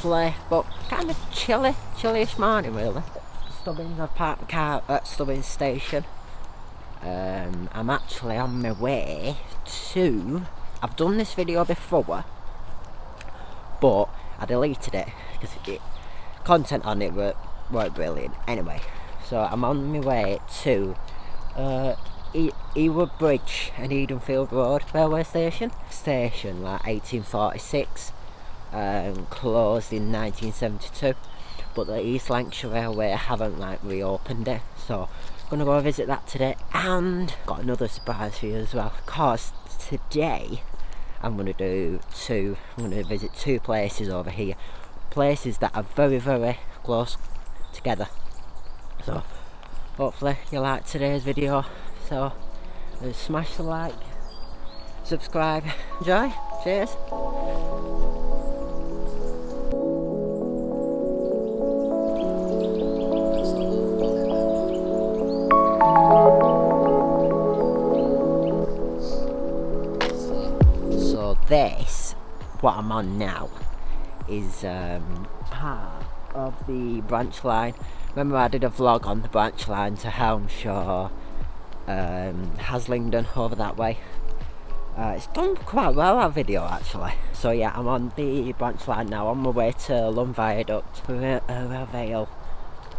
lovely but kind of chilly-ish morning really. Stubbins, I've parked the car at Stubbins station. I'm actually on my way to... I've done this video before, but I deleted it because content on it weren't brilliant. Anyway, so I'm on my way to Ewood Bridge and Edenfield Road railway station. Station like 1846, closed in 1972, but the East Lancashire Railway haven't like reopened it, so I'm gonna go visit that today. And got another surprise for you as well, because today I'm gonna visit two places over here, places that are very close together. So hopefully you like today's video. So smash the like, subscribe, enjoy, cheers. So this, what I'm on now, is part of the branch line. Remember I did a vlog on the branch line to Helmshire, Haslingden over that way. It's done quite well, that video actually. So yeah, I'm on the branch line now, on my way to Lum Viaduct, Vale,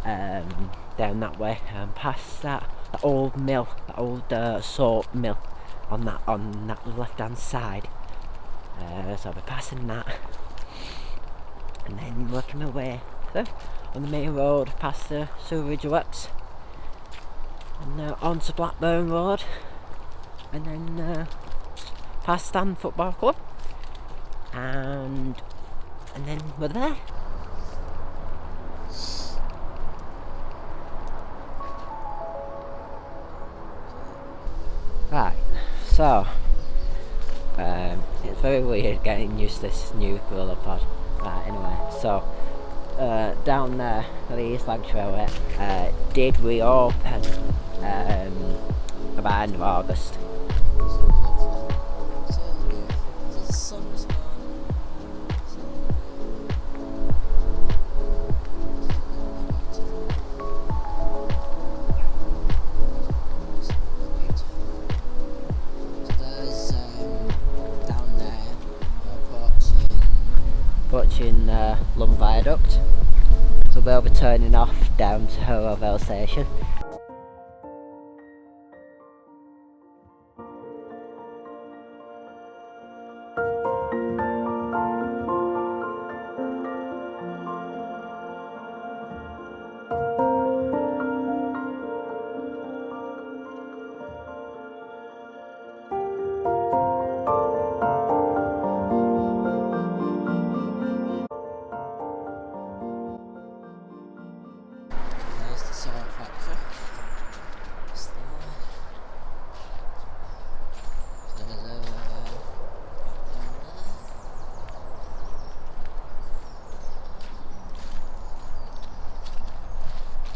down that way, and past that old mill, that old salt mill on that left hand side. So I'll be passing that, and then working my way on the main road past the sewerage works, and onto Blackburn Road, and then past Stan Football Club, and then we're there. Right, so it's very weird getting used to this new Gorillapod. Right, anyway, so down there at the East Lancashire Railway did reopen about end of August. Approaching Lum Viaduct, so they'll be turning off down to Rawtenstall station.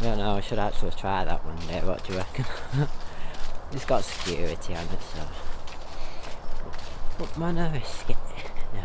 I don't know, I should actually try that one day, what do you reckon? It's got security on it, so... But man, I risk it. No.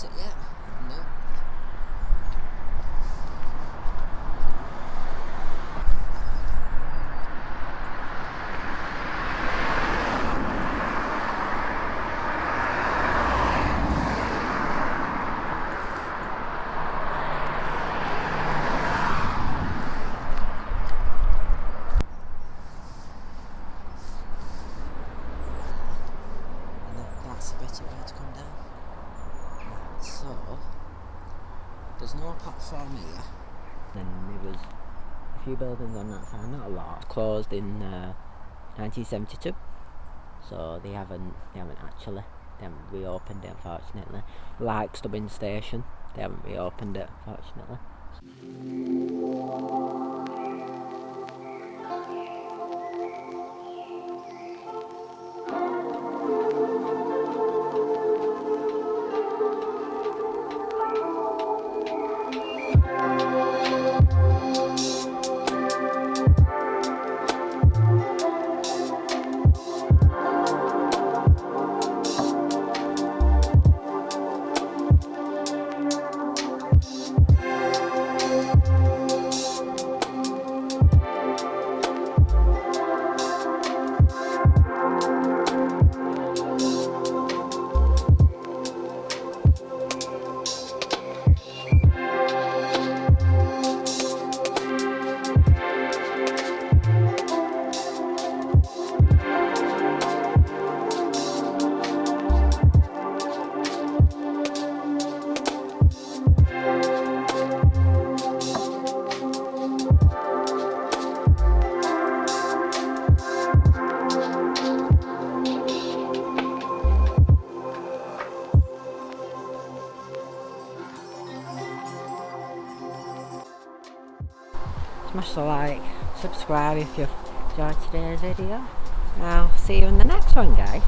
It yet? No. That's a better way to come down. So, there's no platform here. Then there was a few buildings on that side, not a lot. Closed in 1972, so they haven't reopened it, unfortunately. Like Stubbins Station, they haven't reopened it, unfortunately. smash the like, subscribe if you've enjoyed today's video. I'll see you in the next one, guys.